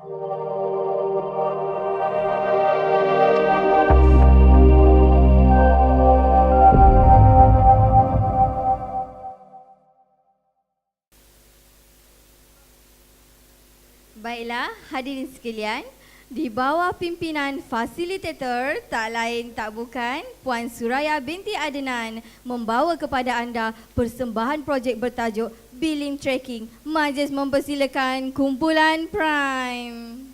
Baiklah, hadirin sekalian, di bawah pimpinan fasilitator tak lain tak bukan Puan Suraya binti Adnan membawa kepada anda persembahan projek bertajuk Billing Tracking. Majlis mempersilakan kumpulan Prime.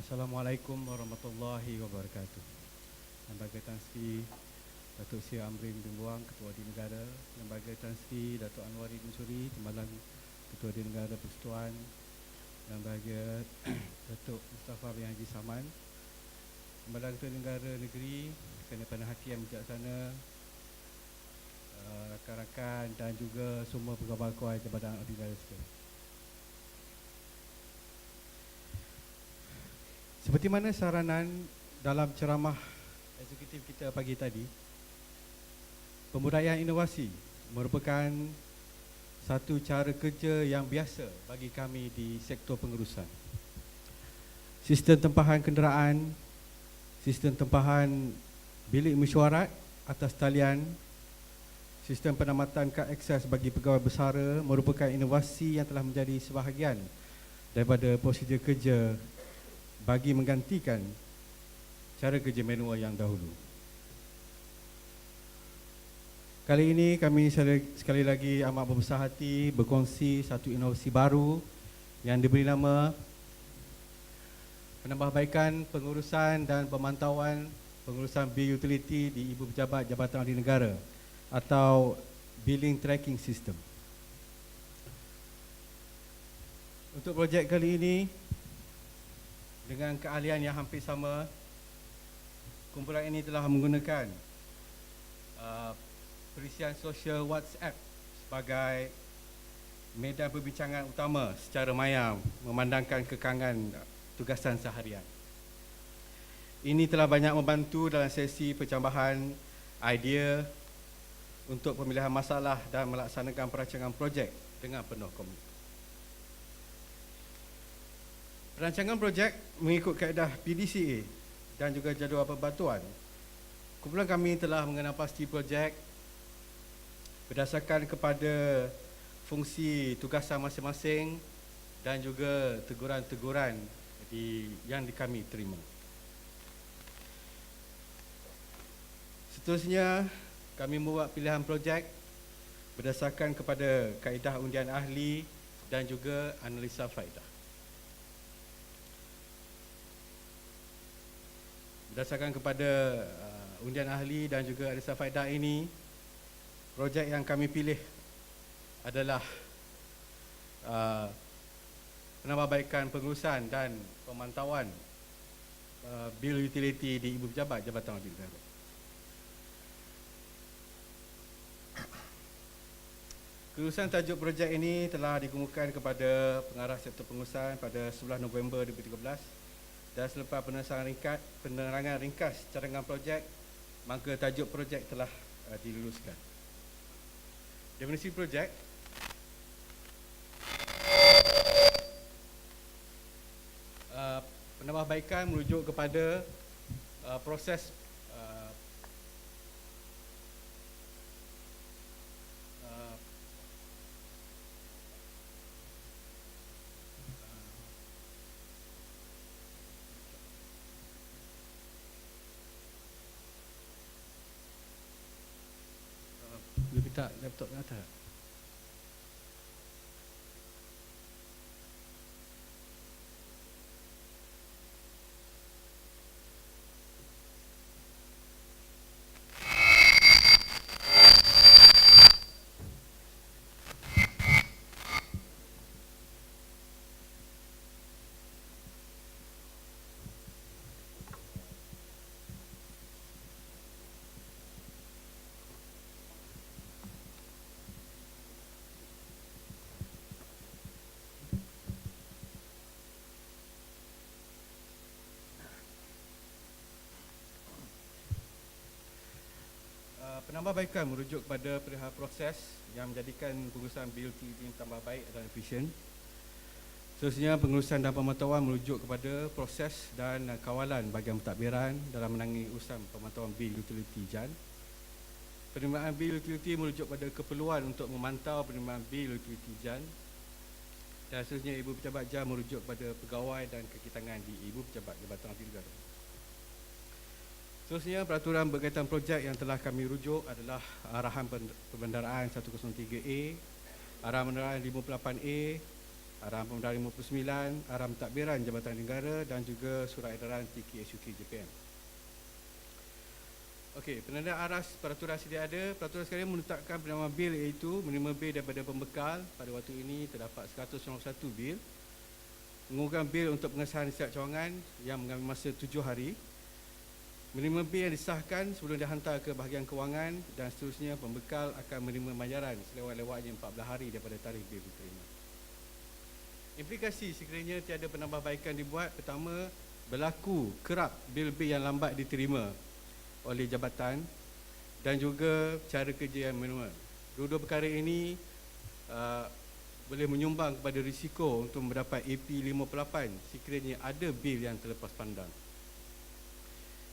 Assalamualaikum warahmatullahi wabarakatuh. Lembaga Tan Sri Datuk Seri Amrin bin Buang, Ketua di Negara. Lembaga Tan Sri Datuk Anwari bin Suri, Timbalan Ketua di Negara Persekutuan. Lembaga Datuk Mustafa bin Haji Saman, Timbalan Ketua Negara Negeri, Kerana Hakim yang bijaksana, rakan-rakan dan juga semua pegawai Jabatan Abdi Negara sekalian. Seperti mana saranan dalam ceramah eksekutif kita pagi tadi, pembudayaan inovasi merupakan satu cara kerja yang biasa bagi kami di sektor pengurusan. Sistem tempahan kenderaan, sistem tempahan bilik mesyuarat atas talian, sistem penamatan kad akses bagi pegawai bersara merupakan inovasi yang telah menjadi sebahagian daripada prosedur kerja bagi menggantikan cara kerja manual yang dahulu. Kali ini kami sekali lagi amat berbesar hati berkongsi satu inovasi baru yang diberi nama penambahbaikan pengurusan dan pemantauan pengurusan bil utility di Ibu Pejabat Jabatan Ahli Negara atau Billing Tracking System. Untuk projek kali ini, dengan keahlian yang hampir sama, kumpulan ini telah menggunakan perisian sosial WhatsApp sebagai medan perbincangan utama secara maya memandangkan kekangan tugasan seharian. Ini telah banyak membantu dalam sesi pencambahan idea untuk pemilihan masalah dan melaksanakan perancangan projek dengan penuh komitmen. Perancangan projek mengikut kaedah PDCA dan juga jadual pembantuan. Kumpulan kami telah mengenal pasti projek berdasarkan kepada fungsi tugasan masing-masing dan juga teguran-teguran yang kami terima. Seterusnya, kami membuat pilihan projek berdasarkan kepada kaedah undian ahli dan juga analisa faedah. Berdasarkan kepada undian ahli dan juga analisa faedah ini, projek yang kami pilih adalah penambahbaikan pengurusan dan pemantauan bil utility di Ibu Pejabat Jabatan Ahli Negara. Kelulusan tajuk projek ini telah dikemukakan kepada pengarah sektor pengurusan pada 11 November 2013 dan selepas penerangan ringkas cadangan projek, maka tajuk projek telah diluluskan. Definisi projek. Penambahbaikan merujuk kepada proses boleh minta laptop ke atas? Penambahbaikan merujuk kepada perihal proses yang menjadikan pengurusan BUT ini tambah baik dan efisien. Seterusnya, pengurusan dan pemantauan merujuk kepada proses dan kawalan bahagian pentadbiran dalam menangani urusan pemantauan bil utiliti JAN. Penerimaan bil utiliti merujuk pada keperluan untuk memantau penerimaan bil utiliti JAN. Dan seterusnya, Ibu Pejabat JAN merujuk kepada pegawai dan kakitangan di Ibu Pejabat Jabatan Ahli Negara. Seterusnya, peraturan berkaitan projek yang telah kami rujuk adalah Arahan Perbendaharaan 103A, Arahan Perbendaharaan 58A, Arahan Perbendaharaan 59, Arahan Pentadbiran Jabatan Negara dan juga Surat Edaran TKSUK JPM. Okey, penandaan aras peraturan sedia ada. Peraturan sekalian menetapkan penerimaan bil iaitu menerima bil daripada pembekal. Pada waktu ini terdapat 191 bil. Mengurangkan bil untuk pengesahan siap cawangan yang mengambil masa 7 hari. Menerima bil yang disahkan sebelum dihantar ke bahagian kewangan dan seterusnya pembekal akan menerima bayaran selewat-lewatnya 14 hari daripada tarikh bil diterima. Implikasi sekiranya tiada penambahbaikan dibuat, pertama, berlaku kerap bil-bil yang lambat diterima oleh jabatan dan juga cara kerja yang manual. Dua-dua perkara ini boleh menyumbang kepada risiko untuk mendapat AP58 sekiranya ada bil yang terlepas pandang.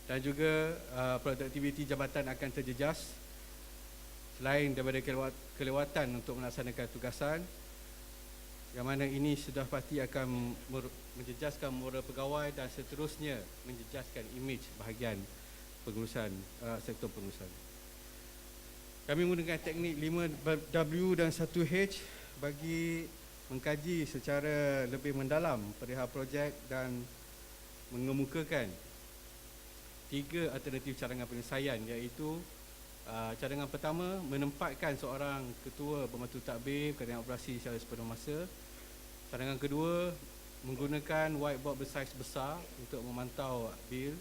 Dan juga produktiviti jabatan akan terjejas selain daripada kelewatan untuk melaksanakan tugasan, yang mana ini sudah pasti akan menjejaskan moral pegawai dan seterusnya menjejaskan imej bahagian pengurusan, sektor pengurusan. Kami menggunakan teknik 5W dan 1H bagi mengkaji secara lebih mendalam perihal projek dan mengemukakan 3 alternatif cadangan penyelesaian, iaitu cadangan pertama, menempatkan seorang ketua pembantu tadbir kaderan operasi secara sepenuh masa. Cadangan kedua, menggunakan whiteboard bersaiz besar untuk memantau bil.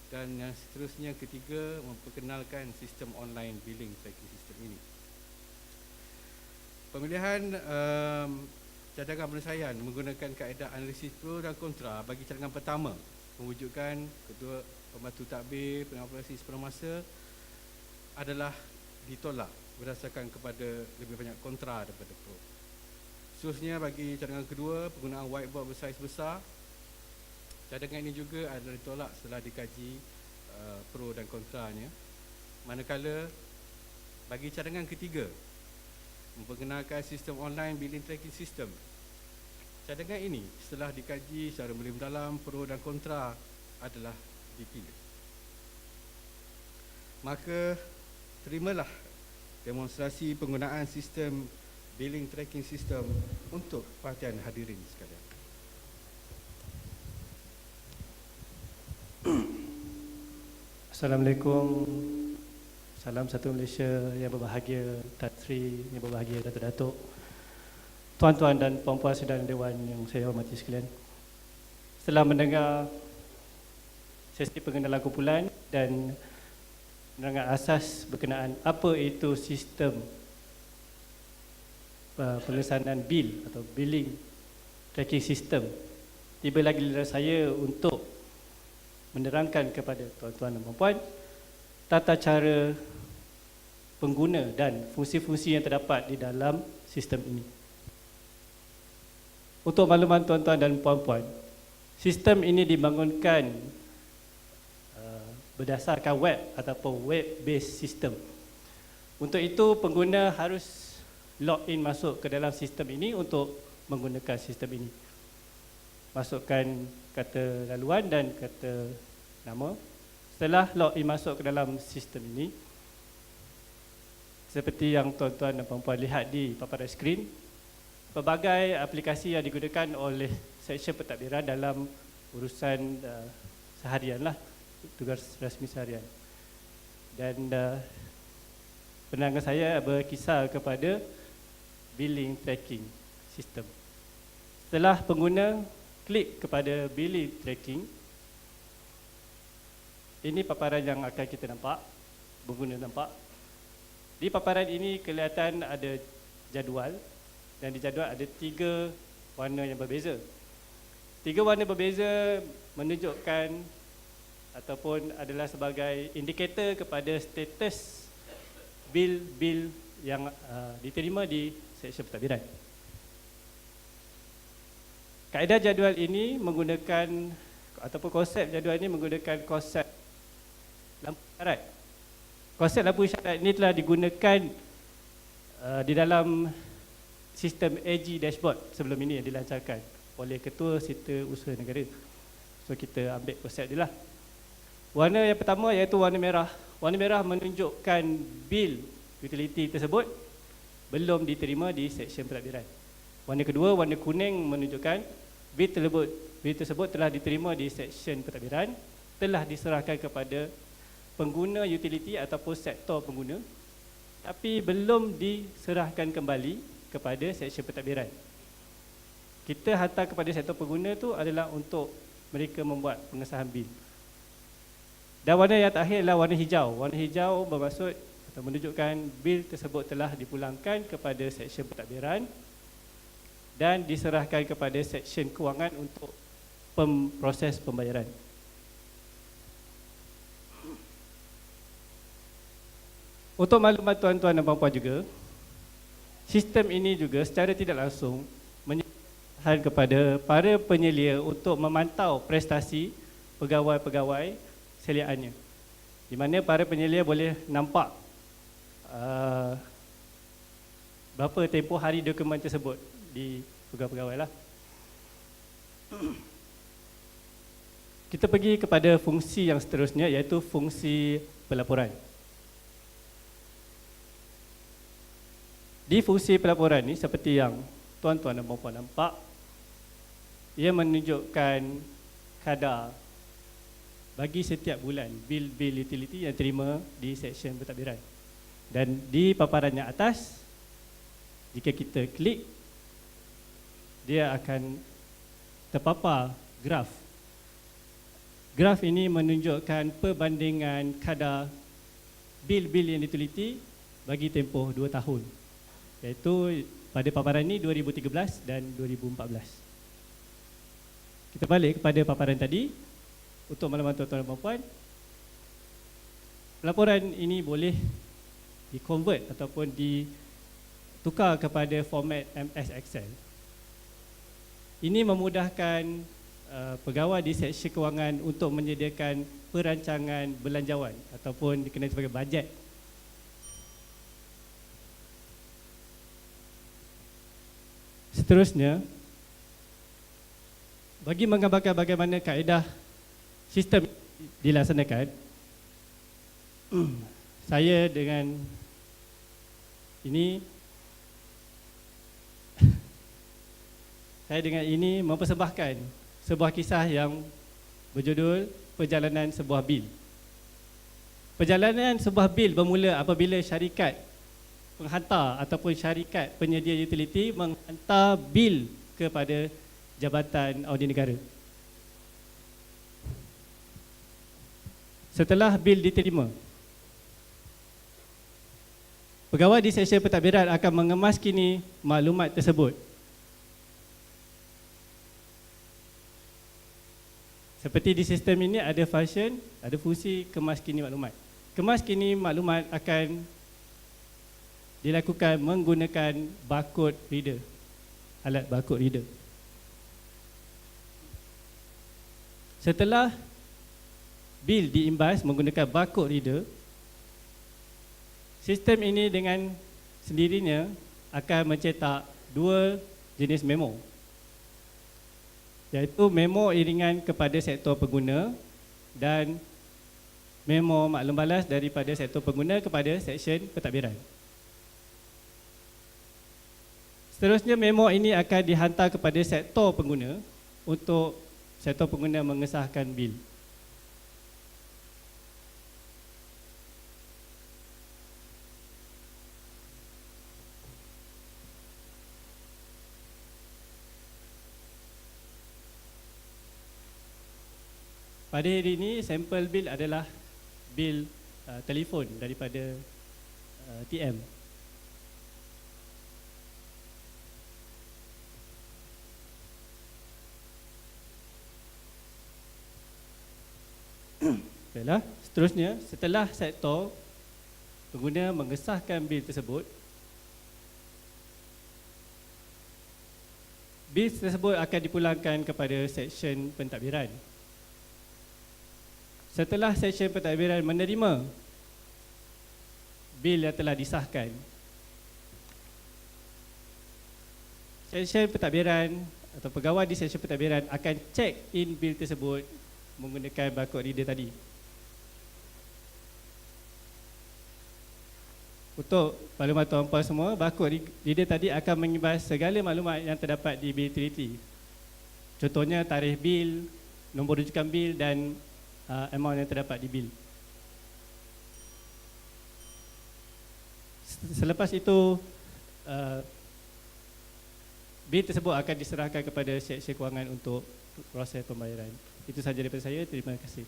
Dan yang seterusnya, ketiga, memperkenalkan sistem online billing tracking system ini. Pemilihan cadangan penyelesaian menggunakan kaedah analisis pro dan kontra bagi cadangan pertama, mewujudkan ketua pembantu tadbir penerangan operasi sepenuh masa adalah ditolak berdasarkan kepada lebih banyak kontra daripada pro. Seterusnya, bagi cadangan kedua, penggunaan whiteboard bersaiz besar, cadangan ini juga adalah ditolak setelah dikaji pro dan kontranya. Manakala bagi cadangan ketiga, memperkenalkan sistem online billing tracking system, cadangan ini setelah dikaji secara lebih mendalam, pro dan kontra adalah dipilih. Maka terimalah demonstrasi penggunaan sistem billing tracking system untuk perhatian hadirin sekalian. Assalamualaikum. Salam satu Malaysia yang berbahagia, Tan Sri yang berbahagia, Datuk-Datuk, tuan-tuan dan puan-puan sidang dewan yang saya hormati sekalian. Setelah mendengar sesi pengenalan kumpulan dan menerangkan asas berkenaan apa itu sistem pengesanan bil atau billing tracking system, tiba lagi giliran saya untuk menerangkan kepada tuan-tuan dan puan-puan tata cara pengguna dan fungsi-fungsi yang terdapat di dalam sistem ini. Untuk makluman tuan-tuan dan puan-puan, sistem ini dibangunkan berdasarkan web ataupun web-based system. Untuk itu, pengguna harus login masuk ke dalam sistem ini untuk menggunakan sistem ini. Masukkan kata laluan dan kata nama. Setelah login masuk ke dalam sistem ini, seperti yang tuan-tuan dan puan-puan lihat di paparan skrin, pelbagai aplikasi yang digunakan oleh Seksyen Pentadbiran dalam urusan seharian lah, tugas rasmi seharian. Dan penerangan saya berkisar kepada billing tracking system. Setelah pengguna klik kepada billing tracking, ini paparan yang akan kita nampak, pengguna nampak. Di paparan ini kelihatan ada jadual, dan di jadual ada 3 warna yang berbeza. 3 warna berbeza menunjukkan ataupun adalah sebagai indikator kepada status bil-bil yang diterima di Seksyen Pentadbiran. Kaedah jadual ini menggunakan ataupun konsep jadual ini menggunakan konsep lampu isyarat. Konsep lampu isyarat ini telah digunakan di dalam sistem AG dashboard sebelum ini yang dilancarkan oleh Ketua Serta Usaha Negara. So kita ambil konsep dia lah. Warna yang pertama iaitu warna merah. Warna merah menunjukkan bil utility tersebut belum diterima di Seksyen Pentadbiran. Warna kedua, warna kuning menunjukkan bil tersebut telah diterima di Seksyen Pentadbiran, telah diserahkan kepada pengguna utility ataupun sektor pengguna, tapi belum diserahkan kembali kepada Seksyen Pentadbiran. Kita hantar kepada sektor pengguna itu adalah untuk mereka membuat pengesahan bil. Dan warna yang terakhir adalah warna hijau. Warna hijau bermaksud atau menunjukkan bil tersebut telah dipulangkan kepada Seksyen Pentadbiran dan diserahkan kepada Seksyen Kewangan untuk proses pembayaran. Untuk maklumat tuan-tuan dan puan-puan juga, sistem ini juga secara tidak langsung menyerahkan kepada para penyelia untuk memantau prestasi pegawai-pegawai seliaannya, di mana para penyelia boleh nampak berapa tempoh hari dokumen tersebut di pegawai-pegawai lah. Kita pergi kepada fungsi yang seterusnya, iaitu fungsi pelaporan. Di fungsi pelaporan ni, seperti yang tuan-tuan dan puan-puan nampak, ia menunjukkan kadar bagi setiap bulan bil-bil utility yang terima di Seksyen Pentadbiran. Dan di paparan yang atas, jika kita klik, dia akan terpapar graf. Graf ini menunjukkan perbandingan kadar bil-bil yang diteliti bagi tempoh 2 tahun, iaitu pada paparan ini 2013 dan 2014. Kita balik kepada paparan tadi. Untuk makluman tuan-tuan dan puan-puan, laporan ini boleh di-convert ataupun ditukar kepada format MS Excel. Ini memudahkan pegawai di Seksyen Kewangan untuk menyediakan perancangan belanjawan ataupun dikenali sebagai bajet. Seterusnya, bagi menggambarkan bagaimana kaedah sistem dilaksanakan, saya dengan ini mempersembahkan sebuah kisah yang berjudul Perjalanan Sebuah Bil. Perjalanan sebuah bil bermula apabila syarikat penghantar ataupun syarikat penyedia utility menghantar bil kepada Jabatan Audit Negara. Setelah bil diterima, Pegawai di seksyen pentadbiran akan mengemas-kini maklumat tersebut. Seperti di sistem ini ada function, ada fungsi kemas-kini maklumat. Kemas-kini maklumat akan dilakukan menggunakan barcode reader, alat barcode reader. Setelah bil diimbas menggunakan barcode reader, sistem ini dengan sendirinya akan mencetak dua jenis memo, iaitu memo iringan kepada sektor pengguna dan memo maklum balas daripada sektor pengguna kepada seksyen pentadbiran. Seterusnya, memo ini akan dihantar kepada sektor pengguna untuk sektor pengguna mengesahkan bil. Pada hari ini, sampel bil adalah bil telefon daripada TM. Baiklah, seterusnya, setelah sektor pengguna mengesahkan bil tersebut, bil tersebut akan dipulangkan kepada seksyen pentadbiran. Setelah seksyen pentadbiran menerima bil yang telah disahkan, seksyen pentadbiran atau pegawai di seksyen pentadbiran akan check in bil tersebut menggunakan barcode reader tadi. Untuk maklumat tuan-puan semua, barcode reader tadi akan mengimbas segala maklumat yang terdapat di bil utility. Contohnya tarikh bil, nombor rujukan bil dan amount yang terdapat di bil. Selepas itu, bil tersebut akan diserahkan kepada seksyen kewangan untuk proses pembayaran. Itu sahaja daripada saya. Terima kasih.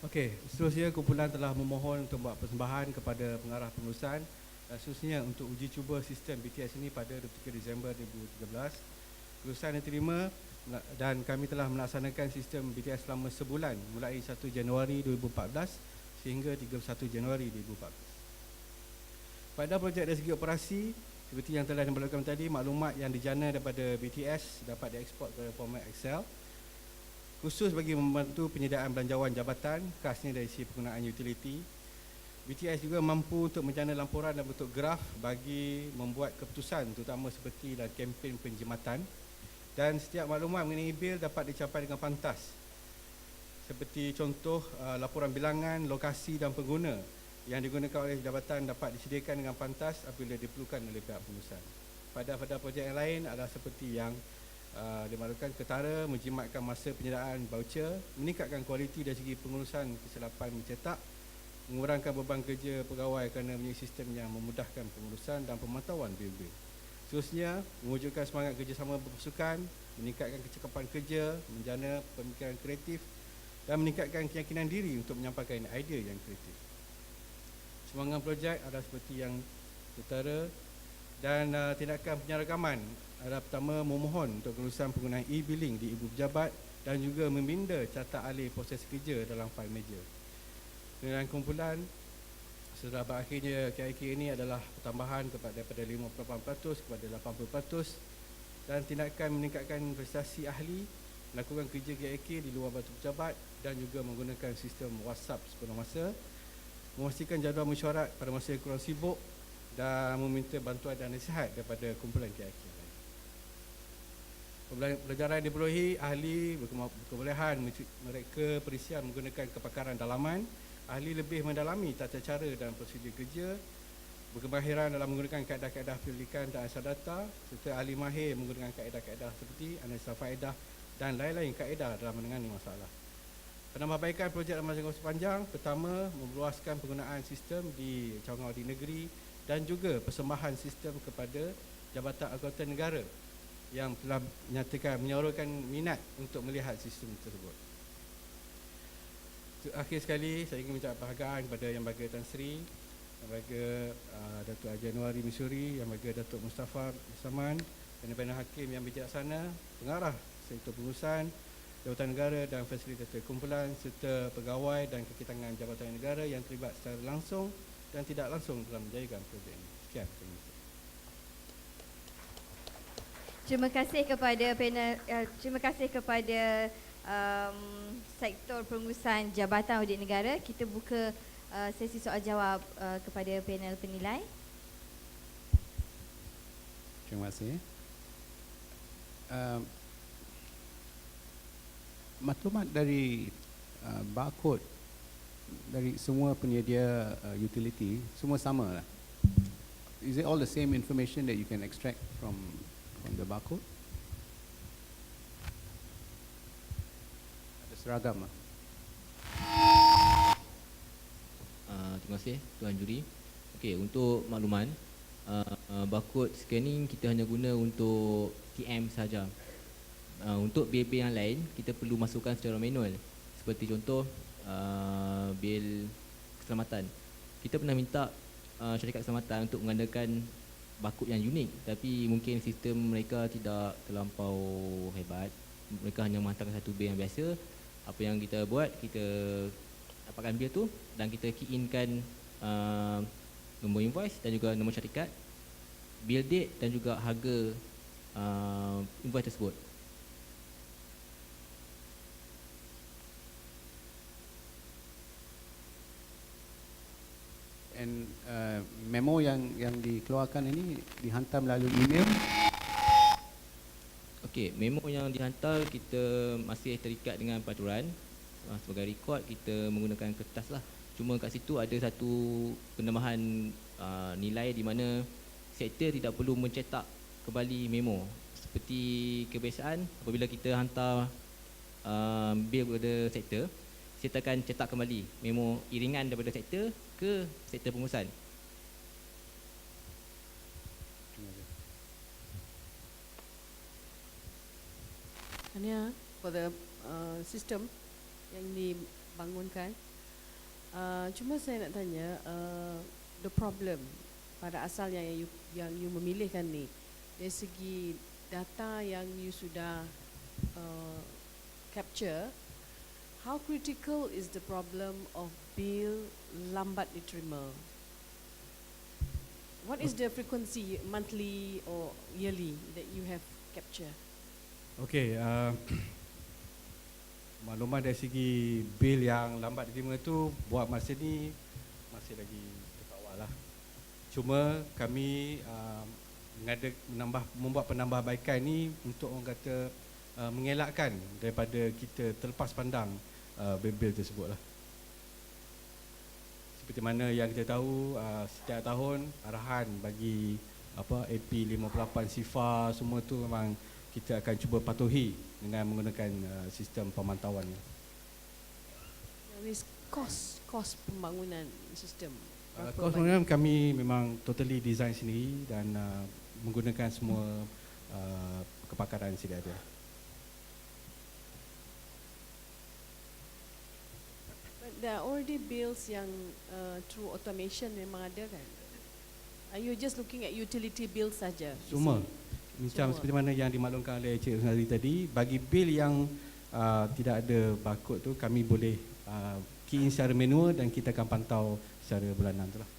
Okey, seterusnya kumpulan telah memohon untuk buat persembahan kepada pengarah pengurusan khususnya untuk uji cuba sistem BTS ini pada 23 Disember 2013. Pengurusan yang terima dan kami telah melaksanakan sistem BTS selama sebulan mulai 1 Januari 2014 sehingga 31 Januari 2014. Pada projek dari segi operasi, seperti yang telah diberlakukan tadi, maklumat yang dijana daripada BTS dapat dieksport ke format Excel khusus bagi membantu penyediaan belanjawan jabatan khasnya dari sisi penggunaan utility. BTS juga mampu untuk menjana lamporan dalam bentuk graf bagi membuat keputusan terutama seperti dalam kempen penjimatan. Dan setiap maklumat mengenai bil dapat dicapai dengan pantas. Seperti contoh laporan bilangan, lokasi dan pengguna yang digunakan oleh jabatan dapat disediakan dengan pantas apabila diperlukan oleh pihak pengurusan. Pada projek yang lain adalah seperti yang dimaklumkan ketara menjimatkan masa penyediaan voucher, meningkatkan kualiti dari segi pengurusan kesilapan mencetak, mengurangkan beban kerja pegawai kerana mempunyai sistem yang memudahkan pengurusan dan pemantauan bil-bil. Seterusnya, mewujudkan semangat kerjasama berpasukan, meningkatkan kecekapan kerja, menjana pemikiran kreatif dan meningkatkan keyakinan diri untuk menyampaikan idea yang kreatif. Semangat projek adalah seperti yang ketara dan tindakan penyeragaman adalah pertama memohon untuk pengurusan penggunaan e-billing di ibu pejabat dan juga meminda catat alih proses kerja dalam fail meja. Dengan kumpulan, setelah berakhirnya KIK ini adalah pertambahan daripada 58% kepada 80% dan tindakan meningkatkan prestasi ahli, melakukan kerja KIK di luar batu pejabat dan juga menggunakan sistem WhatsApp sepenuh masa, memastikan jadual mesyuarat pada masa yang kurang sibuk dan meminta bantuan dan nasihat daripada kumpulan KIK. Pelajaran yang diperolehi ahli berkebolehan mereka perisian menggunakan kepakaran dalaman, ahli lebih mendalami tata cara dan prosedur kerja, berkemahiran dalam menggunakan kaedah-kaedah penyelidikan dan asal data, serta ahli mahir menggunakan kaedah-kaedah seperti analisa faedah dan lain-lain kaedah dalam menangani masalah. Penambahbaikan projek dalam jangka sepanjang, pertama, meluaskan penggunaan sistem di cawangan audit negeri dan juga persembahan sistem kepada Jabatan Akuntan Negara yang telah menyorongkan minat untuk melihat sistem tersebut. Akhir sekali, saya ingin mengucapkan penghargaan kepada Yang Berbahagia Tan Sri, Yang Berbahagia Datuk Januari Missouri, Yang Berbahagia Datuk Mustafa Saman dan panel hakim yang bijaksana, pengarah sektor pengurusan, Jabatan Negara dan fasilitator kumpulan serta pegawai dan kekitangan Jabatan Negara yang terlibat secara langsung dan tidak langsung dalam menjayakan projek ini. Sekian. Terima kasih kepada panel, terima kasih kepada sektor pengurusan Jabatan Audit Negara. Kita buka sesi soal jawab kepada panel penilai. Terima kasih. Maklumat dari barcode dari semua penyedia utility semua sama lah. Is it all the same information that you can extract from the barcode? Ada seragam lah. Terima kasih Tuan Juri. Okey, untuk makluman, barcode scanning kita hanya guna untuk TM saja. Untuk bil-bil yang lain kita perlu masukkan secara manual. Seperti contoh bil keselamatan. Kita pernah minta syarikat keselamatan untuk menggunakan barcode yang unik, tapi mungkin sistem mereka tidak terlampau hebat. Mereka hanya menghantarkan satu bil yang biasa. Apa yang kita buat, kita dapatkan bil tu dan kita key inkan nombor invoice dan juga nombor syarikat, bill date dan juga harga invoice tersebut. And memo yang dikeluarkan ini dihantar melalui email. Okey, memo yang dihantar kita masih terikat dengan peraturan. Sebagai rekod kita menggunakan kertas lah. Cuma kat situ ada satu penambahan nilai di mana sektor tidak perlu mencetak kembali memo. Seperti kebiasaan apabila kita hantar bil kepada sektor, kita akan cetak kembali memo iringan daripada sektor ke sektor pengurusan. Hanya for the system yang dibangunkan, cuma saya nak tanya the problem pada asalnya yang you memilihkan ni dari segi data yang you sudah capture, how critical is the problem of bill lambat diterima? What is the frequency, monthly or yearly, that you have captured? Okey, maklumat dari segi bil yang lambat diterima itu buat masa ni masih lagi terkawal lah. Cuma kami membuat penambahbaikan ni untuk orang kata mengelakkan daripada kita terlepas pandang bil-bil tersebut lah. Seperti mana yang kita tahu, setiap tahun arahan bagi AP 58 SIFA semua tu memang kita akan cuba patuhi dengan menggunakan sistem pemantauan ni. There is cost pembangunan sistem. Kos pembangunan kami memang totally design sendiri dan menggunakan semua kepakaran sedia ada. But there are already bills yang through automation memang ada kan? Are you just looking at utility bills saja? Semua. Macam Semua. seperti mana yang dimaklumkan oleh Encik Rosnali tadi, bagi bil yang tidak ada barcode tu kami boleh key in secara manual dan kita akan pantau secara bulanan tu lah.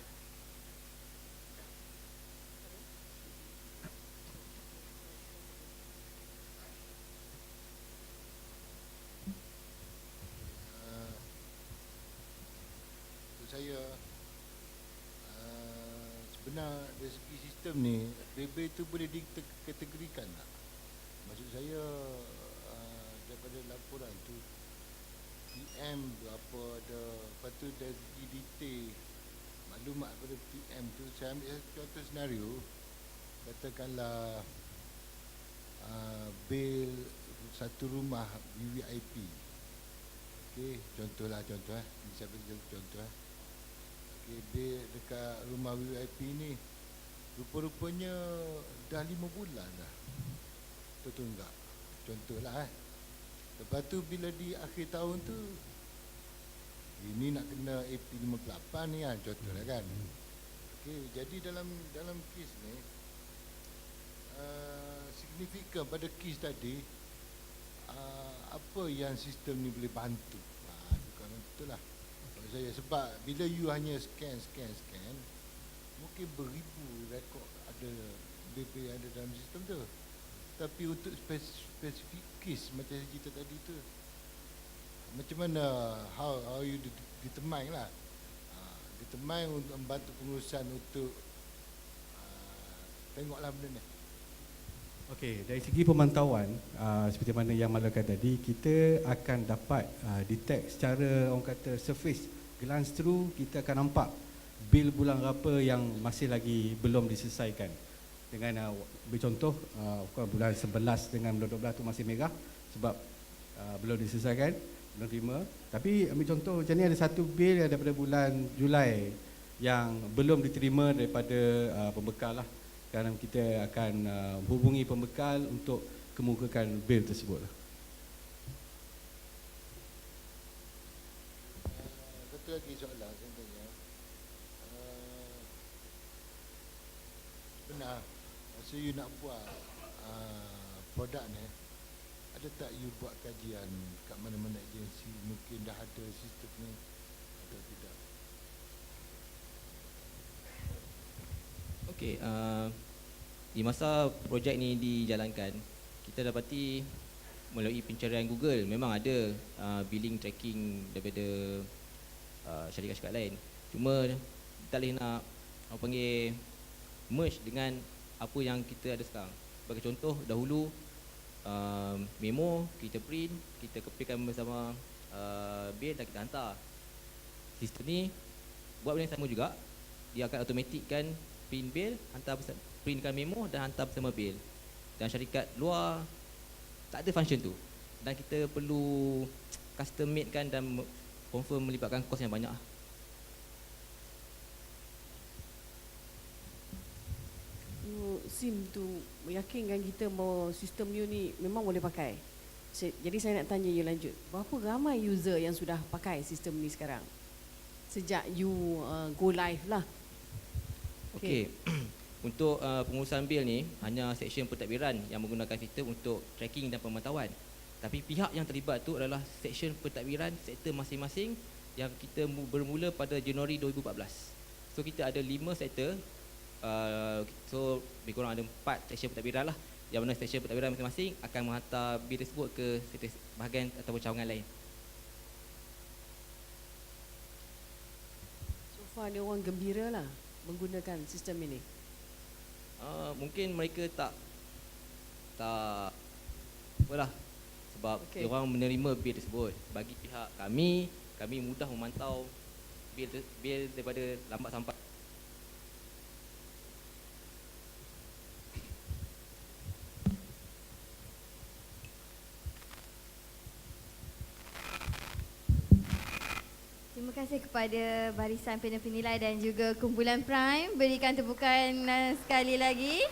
Saya sebenar dari segi sistem ni bil tu boleh dikategorikan tak? Maksud saya daripada laporan tu PM berapa ada, lepas tu dari segi detail maklumat pada PM tu saya ambil satu contoh senario, katakanlah bil satu rumah VVIP. okey, contohlah contoh ini saya bagi contoh okey, bil dekat rumah VIP ni rupa-rupanya dah 5 bulan dah tertunggak. Contohlah lepas tu bila di akhir tahun tu ini nak kena AP58 ni kan, contohlah kan. Okey, jadi dalam kes ni signifikan pada kes tadi apa yang sistem ni boleh bantu. Bukan itulah kalau saya, sebab bila you hanya scan mungkin beribu rekod ada BP yang ada dalam sistem tu. Tapi untuk spesifik kes macam saya cerita tadi tu, macam mana how you determine lah, determine untuk membantu pengurusan untuk tengoklah benda ni. Okey, dari segi pemantauan, seperti mana yang Malakan tadi, kita akan dapat detect secara orang kata surface, glance through, kita akan nampak bil bulan berapa yang masih lagi belum diselesaikan. Dengan ambil contoh, bulan 11 dengan bulan 12 tu masih merah sebab belum diselesaikan, belum terima. Tapi ambil contoh macam ni, ada satu bil daripada bulan Julai yang belum diterima daripada pembekal lah. Sekarang kita akan hubungi pembekal untuk kemukakan bil tersebut. Satu lagi soalan saya tanya, benar masa you nak buat produk ni, ada tak you buat kajian kat mana-mana agensi mungkin dah ada sistem ni atau tidak? Okey, di masa projek ni dijalankan, kita dapati melalui pencarian Google memang ada billing tracking daripada syarikat-syarikat lain. Cuma tak boleh nak apa panggil merge dengan apa yang kita ada sekarang. Bagi contoh, dahulu memo kita print, kita kepikan bersama bil dan kita hantar. Sistem ni buat benda yang sama juga. Dia akan automatikkan print bil, printkan memo dan hantar bersama bil. Dan syarikat luar tak ada function tu. Dan kita perlu custom made kan dan confirm melibatkan kos yang banyak. You seem to meyakinkan kita bahawa sistem you ni memang boleh pakai. Jadi saya nak tanya you lanjut. Berapa ramai user yang sudah pakai sistem ni sekarang? Sejak you go live lah. Okey. Untuk pengurusan bil ni hanya seksyen pentadbiran yang menggunakan sistem untuk tracking dan pemantauan. Tapi pihak yang terlibat tu adalah seksyen pentadbiran sektor masing-masing yang kita bermula pada Januari 2014. So kita ada 5 sektor. So lebih kurang ada 4 seksyen pentadbiran lah. Yang mana seksyen pentadbiran masing-masing akan menghantar bil tersebut ke sektor bahagian atau cawangan lain. So far dia orang gembira lah menggunakan sistem ini. Mungkin mereka tak apalah, sebab Okey. dia orang menerima bil tersebut. Bagi pihak kami mudah memantau bil daripada lambat sampai. Terima kasih kepada barisan panel penilai dan juga kumpulan Prime. Berikan tepukan sekali lagi.